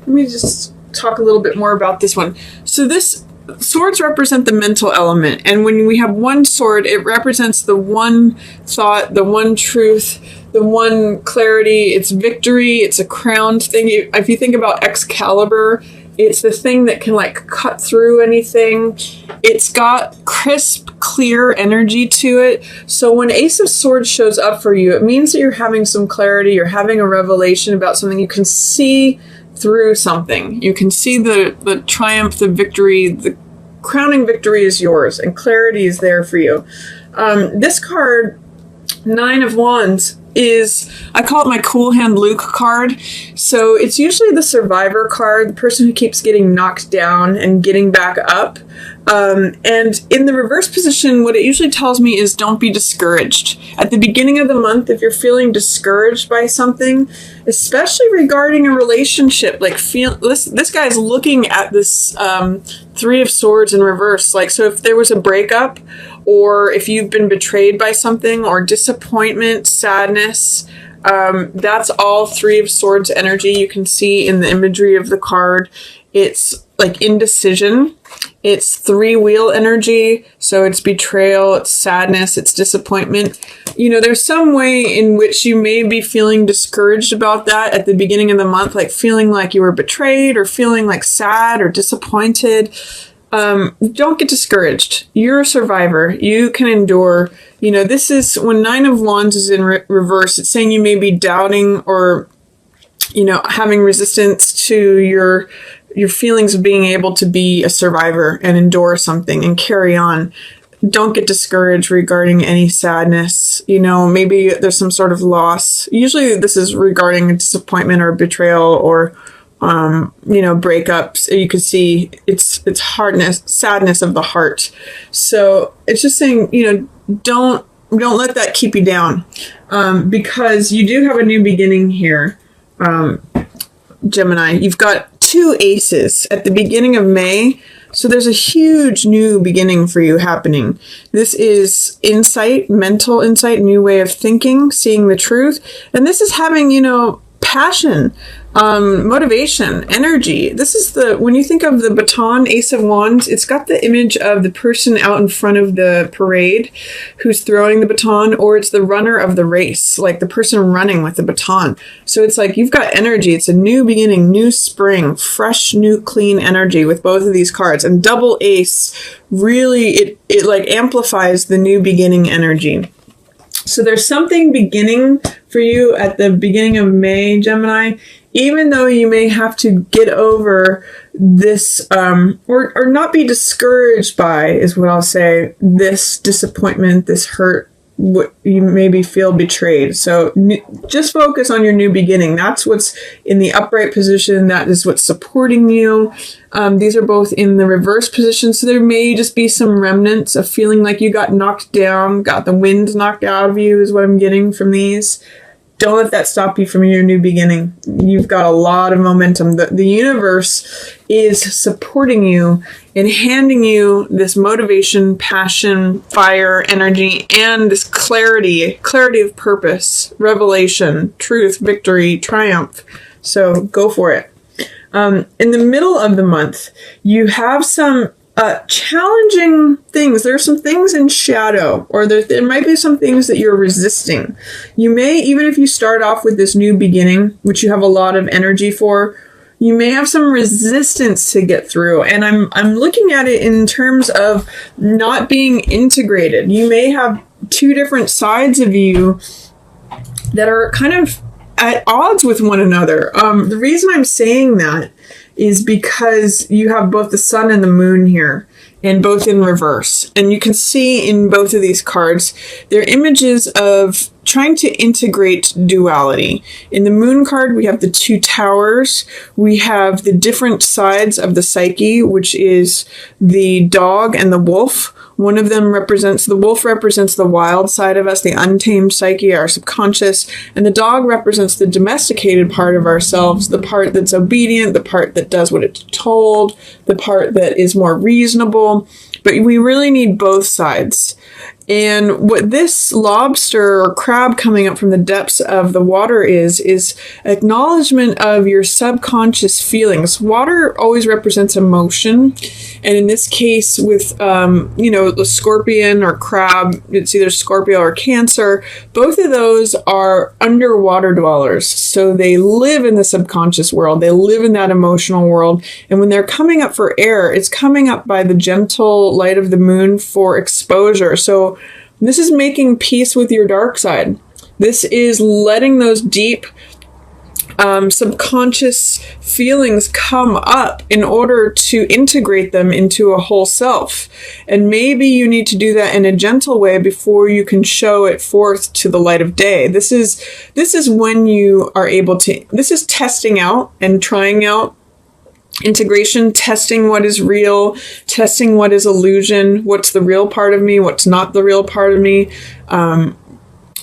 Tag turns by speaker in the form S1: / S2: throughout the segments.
S1: let me just talk a little bit more about this one. So this swords represent the mental element, and when we have one sword, it represents the one thought, the one truth, the one clarity. It's victory. It's a crowned thing. If you think about Excalibur, it's the thing that can like cut through anything. It's got crisp, clear energy to it. So when Ace of Swords shows up for you, it means that you're having some clarity. You're having a revelation about something. You can see through something. You can see the triumph, the victory. The crowning victory is yours, and clarity is there for you. This card, Nine of Wands, is, I call it my Cool Hand Luke card. So it's usually the survivor card, the person who keeps getting knocked down and getting back up. And in the reverse position, what it usually tells me is don't be discouraged. At the beginning of the month, if you're feeling discouraged by something, especially regarding a relationship, like this guy's looking at this Three of Swords in reverse. Like, so if there was a breakup, or if you've been betrayed by something, or disappointment, sadness, that's all Three of Swords energy. You can see in the imagery of the card, it's like indecision. It's three-wheel energy, so it's betrayal, it's sadness, it's disappointment. You know, there's some way in which you may be feeling discouraged about that at the beginning of the month, like feeling like you were betrayed or feeling like sad or disappointed. Don't get discouraged. You're a survivor. You can endure. You know, this is when Nine of Wands is in reverse. It's saying you may be doubting or, you know, having resistance to your feelings of being able to be a survivor and endure something and carry on. Don't get discouraged regarding any sadness. You know, maybe there's some sort of loss. Usually this is regarding a disappointment or betrayal or, you know, breakups. You can see it's hardness, sadness of the heart. So it's just saying, you know, don't let that keep you down, because you do have a new beginning here. Gemini, you've got two aces at the beginning of May. So there's a huge new beginning for you happening. This is insight, mental insight, new way of thinking, seeing the truth. And this is having, you know, passion, motivation, energy. This is when you think of the baton, Ace of Wands, it's got the image of the person out in front of the parade who's throwing the baton, or it's the runner of the race, like the person running with the baton. So it's like you've got energy. It's a new beginning, new spring, fresh, new, clean energy with both of these cards. And double ace, really, it like amplifies the new beginning energy. So there's something beginning for you at the beginning of May, Gemini, even though you may have to get over this, or not be discouraged by, is what I'll say, this disappointment, this hurt, what you maybe feel betrayed. So just focus on your new beginning. That's what's in the upright position. That is what's supporting you. These are both in the reverse position. So there may just be some remnants of feeling like you got knocked down, got the wind knocked out of you is what I'm getting from these. Don't let that stop you from your new beginning. You've got a lot of momentum. The universe is supporting you and handing you this motivation, passion, fire, energy, and this clarity of purpose, revelation, truth, victory, triumph. So go for it. In the middle of the month, you have some challenging things. There are some things in shadow, or there might be some things that you're resisting. You may, even if you start off with this new beginning, which you have a lot of energy for, you may have some resistance to get through. And I'm looking at it in terms of not being integrated. You may have two different sides of you that are kind of at odds with one another. The reason I'm saying that is because you have both the sun and the moon here, and both in reverse. And you can see in both of these cards, they're images of trying to integrate duality. In the moon card, we have the two towers. We have the different sides of the psyche, which is the dog and the wolf. One of them represents, the wolf represents the wild side of us, the untamed psyche, our subconscious, and the dog represents the domesticated part of ourselves, the part that's obedient, the part that does what it's told, the part that is more reasonable. But we really need both sides. And what this lobster or crab coming up from the depths of the water is acknowledgement of your subconscious feelings. Water always represents emotion. And in this case with, the scorpion or crab, it's either Scorpio or Cancer. Both of those are underwater dwellers. So they live in the subconscious world. They live in that emotional world. And when they're coming up for air, it's coming up by the gentle light of the moon for exposure. So this is making peace with your dark side. This is letting those deep subconscious feelings come up in order to integrate them into a whole self. And maybe you need to do that in a gentle way before you can show it forth to the light of day. This is when you are able to, this is testing out and trying out integration, testing what is real, testing what is illusion, what's the real part of me, what's not the real part of me.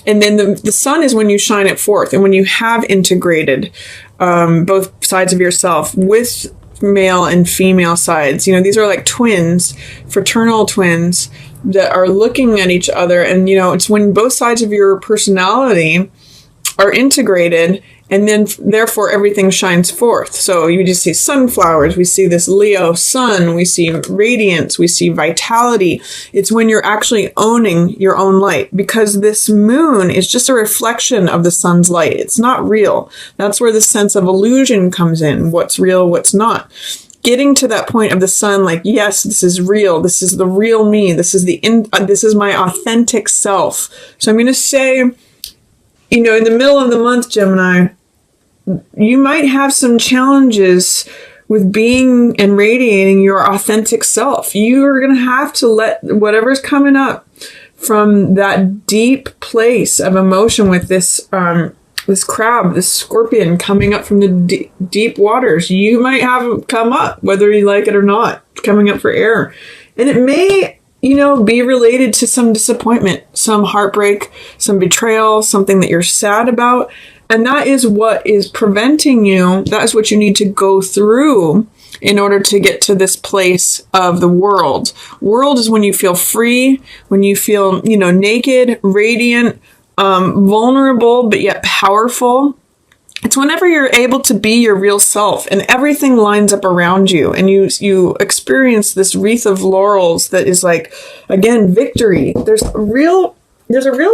S1: And then the sun is when you shine it forth and when you have integrated both sides of yourself with male and female sides. These are like twins, fraternal twins that are looking at each other. And, it's when both sides of your personality are integrated, and then therefore everything shines forth. So you just see sunflowers, we see this Leo sun, we see radiance, we see vitality. It's when you're actually owning your own light, because this moon is just a reflection of the sun's light. It's not real. That's where the sense of illusion comes in. What's real, what's not. Getting to that point of the sun, like, yes, this is real. This is the real me. This is this is my authentic self. So I'm going to say, in the middle of the month, Gemini, you might have some challenges with being and radiating your authentic self. You are going to have to let whatever's coming up from that deep place of emotion with this crab, this scorpion coming up from the deep waters. You might have it come up, whether you like it or not, coming up for air. And it may, be related to some disappointment, some heartbreak, some betrayal, something that you're sad about. And that is what is preventing you. That is what you need to go through in order to get to this place of the world. World is when you feel free, when you feel, naked, radiant, vulnerable, but yet powerful. It's whenever you're able to be your real self and everything lines up around you and you experience this wreath of laurels that is like, again, victory. There's a real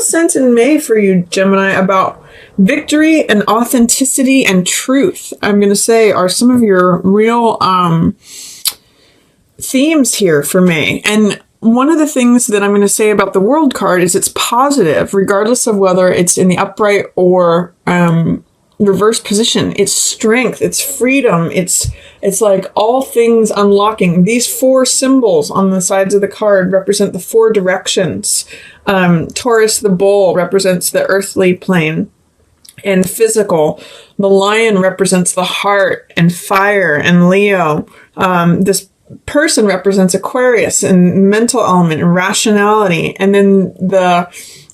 S1: sense in May for you, Gemini, about victory and authenticity and truth. I'm going to say are some of your real themes here for May. And one of the things that I'm going to say about the World card is it's positive, regardless of whether it's in the upright or reverse position. It's strength, it's freedom, it's like all things unlocking. These four symbols on the sides of the card represent the four directions. Taurus, the bull, represents the earthly plane and physical. The lion represents the heart and fire and Leo. This person represents Aquarius and mental element and rationality. And then the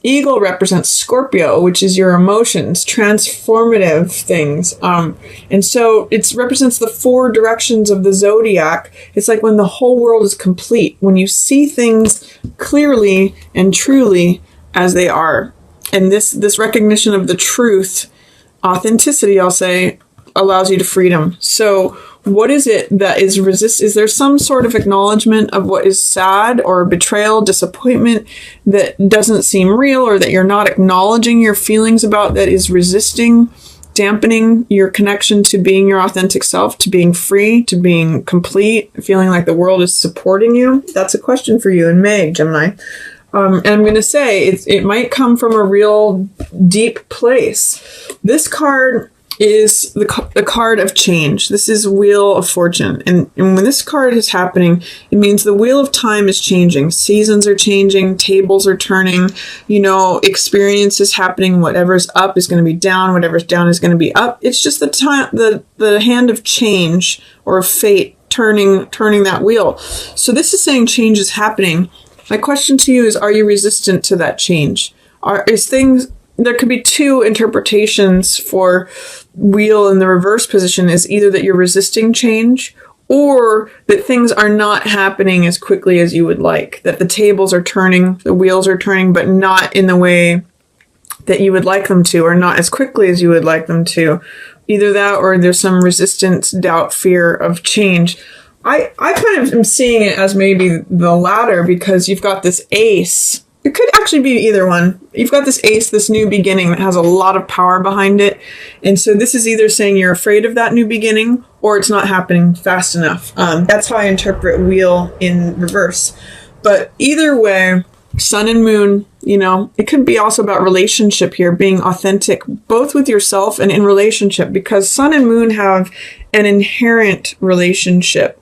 S1: eagle represents Scorpio, which is your emotions, transformative things. And so it represents the four directions of the zodiac. It's like when the whole world is complete, when you see things clearly and truly as they are. And this recognition of the truth, authenticity, I'll say, allows you to freedom. So what is it that is is there some sort of acknowledgement of what is sad or betrayal, disappointment that doesn't seem real, or that you're not acknowledging your feelings about, that is resisting, dampening your connection to being your authentic self, to being free, to being complete, feeling like the world is supporting you? That's a question for you in May, Gemini. And I'm going to say it might come from a real deep place. This card is the card of change. This is Wheel of Fortune. And when this card is happening, it means the wheel of time is changing. Seasons are changing. Tables are turning. Experience is happening. Whatever's up is going to be down. Whatever's down is going to be up. It's just the time, the hand of change or fate turning that wheel. So this is saying change is happening. My question to you is, are you resistant to that change? There could be two interpretations for wheel in the reverse position, is either that you're resisting change or that things are not happening as quickly as you would like, that the tables are turning, the wheels are turning, but not in the way that you would like them to, or not as quickly as you would like them to. Either that, or there's some resistance, doubt, fear of change. I kind of am seeing it as maybe the latter, because you've got this ace. It could actually be either one. You've got this ace, this new beginning that has a lot of power behind it. And so this is either saying you're afraid of that new beginning, or it's not happening fast enough. That's how I interpret wheel in reverse. But either way, sun and moon, you know, it could be also about relationship here, being authentic, both with yourself and in relationship, because sun and moon have an inherent relationship.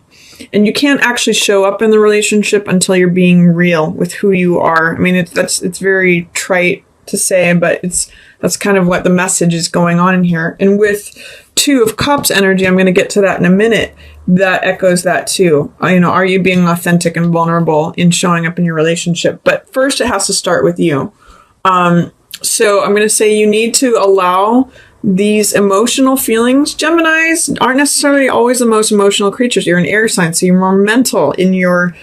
S1: And you can't actually show up in the relationship until you're being real with who you are. I mean, it's very trite to say, but that's kind of what the message is going on in here. And with Two of Cups energy, I'm going to get to that in a minute, that echoes that too. You know, are you being authentic and vulnerable in showing up in your relationship? But first, it has to start with you. So I'm going to say you need to allow these emotional feelings. Geminis aren't necessarily always the most emotional creatures. You're an air sign, so you're more mental in your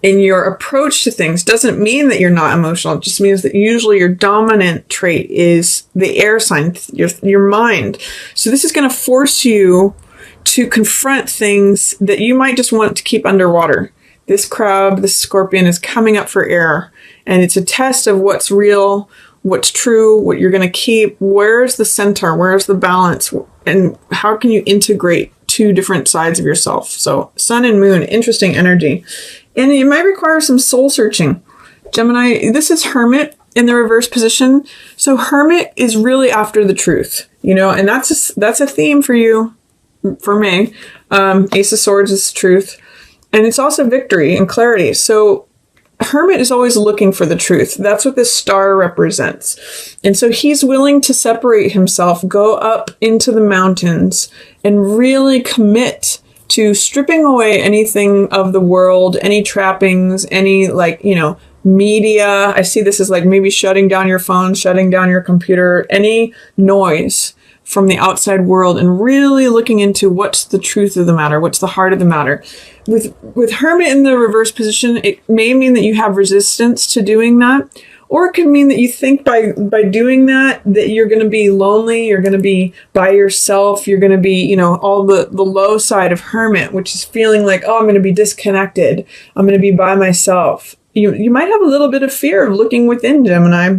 S1: approach to things. Doesn't mean that you're not emotional. It just means that usually your dominant trait is the air sign, your mind. So this is going to force you to confront things that you might just want to keep underwater. This crab, this scorpion is coming up for air, and it's a test of what's real, what's true, what you're going to keep, where's the center, where's the balance, and how can you integrate two different sides of yourself. So sun and moon, interesting energy. And it might require some soul searching. Gemini, this is Hermit in the reverse position. So Hermit is really after the truth, you know, and that's a theme for you, for me. Ace of Swords is truth. And it's also victory and clarity. So Hermit is always looking for the truth. That's what this star represents. And so he's willing to separate himself, go up into the mountains, and really commit to stripping away anything of the world, any trappings, any, like, you know, media. I see this as like maybe shutting down your phone, shutting down your computer, any noise from the outside world, and really looking into what's the truth of the matter, what's the heart of the matter. With Hermit in the reverse position, it may mean that you have resistance to doing that, or it could mean that you think by doing that you're going to be lonely, you're going to be by yourself, you're going to be, you know, all the low side of Hermit, which is feeling like, oh, I'm going to be disconnected, I'm going to be by myself. You might have a little bit of fear of looking within, Gemini,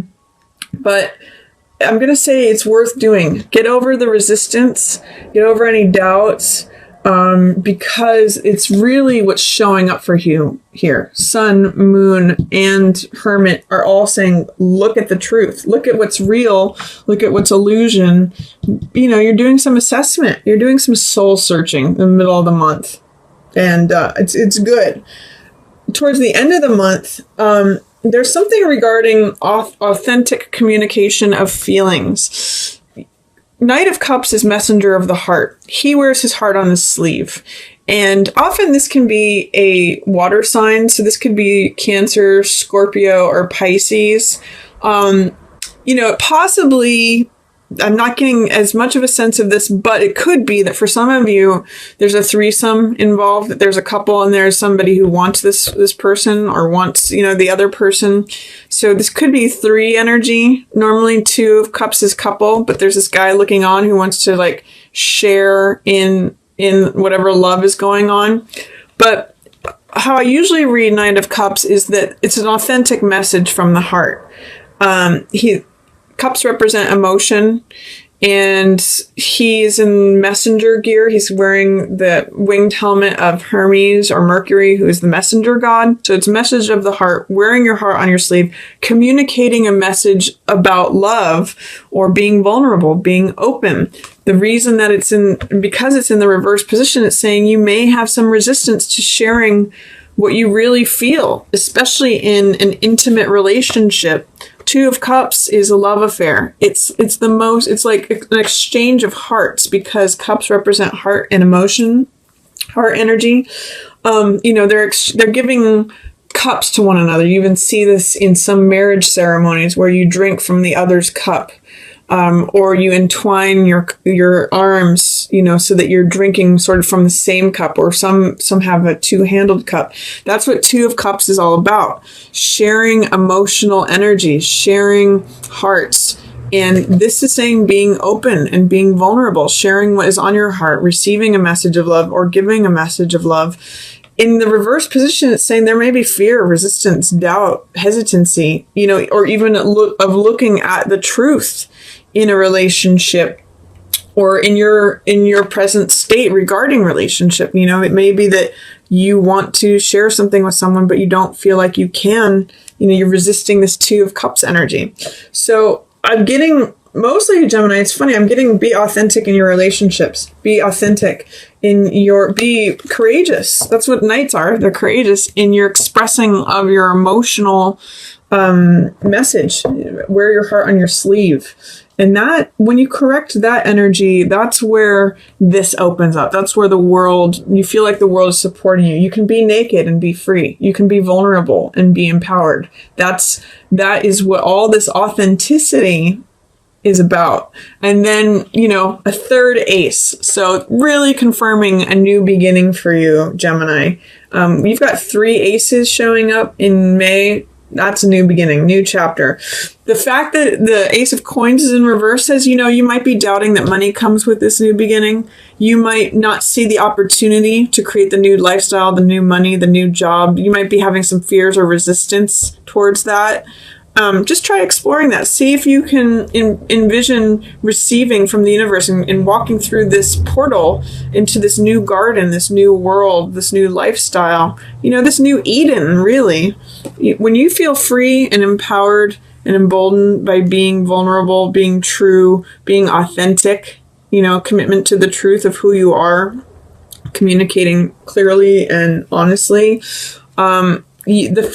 S1: but I'm going to say it's worth doing. Get over the resistance, get over any doubts, because it's really what's showing up for you here. Sun, moon, and Hermit are all saying, look at the truth. Look at what's real. Look at what's illusion. You know, you're doing some assessment. You're doing some soul searching in the middle of the month. And it's good. Towards the end of the month, there's something regarding authentic communication of feelings. Knight of Cups is messenger of the heart. He wears his heart on his sleeve. And often this can be a water sign. So this could be Cancer, Scorpio, or Pisces. You know, possibly, I'm not getting as much of a sense of this, but it could be that for some of you, there's a threesome involved, that there's a couple and there's somebody who wants this person, or wants, you know, the other person. So this could be 3 energy. Normally 2 of Cups is couple, but there's this guy looking on who wants to like share in whatever love is going on. But how I usually read Knight of Cups is that it's an authentic message from the heart. Cups represent emotion, and he's in messenger gear. He's wearing the winged helmet of Hermes or Mercury, who is the messenger god. So it's a message of the heart, wearing your heart on your sleeve, communicating a message about love or being vulnerable, being open. The reason that because it's in the reverse position, it's saying you may have some resistance to sharing what you really feel, especially in an intimate relationship. 2 of Cups is a love affair. It's like an exchange of hearts, because cups represent heart and emotion, heart energy. You know, they're giving cups to one another. You even see this in some marriage ceremonies where you drink from the other's cup. or you entwine your arms, so that you're drinking sort of from the same cup, or some have a two-handled cup. That's what Two of Cups is all about. Sharing emotional energy, sharing hearts. And this is saying being open and being vulnerable, sharing what is on your heart, receiving a message of love or giving a message of love. In the reverse position, it's saying there may be fear, resistance, doubt, hesitancy, or even of looking at the truth in a relationship or in your present state regarding relationship. It may be that you want to share something with someone, but you don't feel like you can. You're resisting this Two of Cups energy. So I'm getting, mostly Gemini, it's funny, I'm getting be authentic in your relationships. Be authentic be courageous. That's what Knights are. They're courageous in your expressing of your emotional message. Wear your heart on your sleeve. And that, when you correct that energy, that's where this opens up. That's where you feel like the world is supporting you. You can be naked and be free. You can be vulnerable and be empowered. That is what all this authenticity is about. And then, a third ace. So really confirming a new beginning for you, Gemini. You've got 3 aces showing up in May. That's a new beginning, new chapter. The fact that the Ace of Coins is in reverse says, you might be doubting that money comes with this new beginning. You might not see the opportunity to create the new lifestyle, the new money, the new job. You might be having some fears or resistance towards that. Just try exploring that. See if you can envision receiving from the universe and walking through this portal into this new garden, this new world, this new lifestyle, this new Eden, really. When you feel free and empowered and emboldened by being vulnerable, being true, being authentic, commitment to the truth of who you are, communicating clearly and honestly, the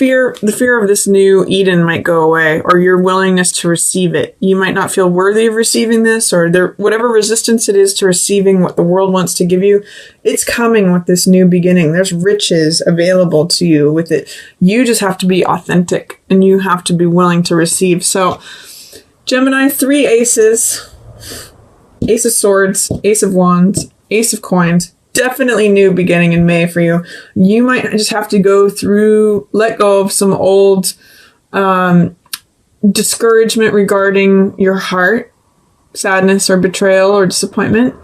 S1: fear of this new Eden might go away, or your willingness to receive it. You might not feel worthy of receiving this, or whatever resistance it is to receiving what the world wants to give you. It's coming with this new beginning. There's riches available to you with it. You just have to be authentic, and you have to be willing to receive. So, Gemini, 3 aces: Ace of Swords, Ace of Wands, Ace of Coins. Definitely new beginning in May for you. You might just have to let go of some old discouragement regarding your heart, sadness or betrayal or disappointment.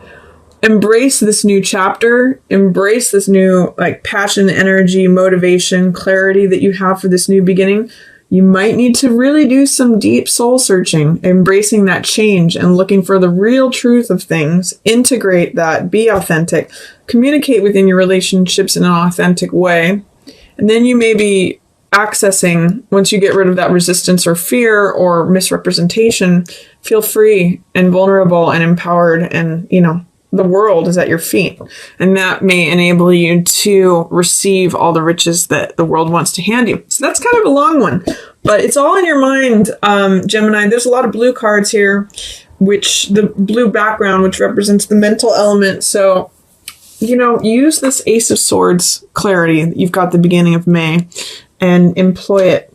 S1: Embrace this new chapter. Embrace this new passion, energy, motivation, clarity that you have for this new beginning. You might need to really do some deep soul searching, embracing that change and looking for the real truth of things. Integrate that, be authentic, communicate within your relationships in an authentic way. And then you may be accessing, once you get rid of that resistance or fear or misrepresentation, feel free and vulnerable and empowered, and, the world is at your feet. And that may enable you to receive all the riches that the world wants to hand you. So that's kind of a long one, but it's all in your mind, Gemini. There's a lot of blue cards here, which the blue background, which represents the mental element. So, use this Ace of Swords clarity that you've got at the beginning of May and employ it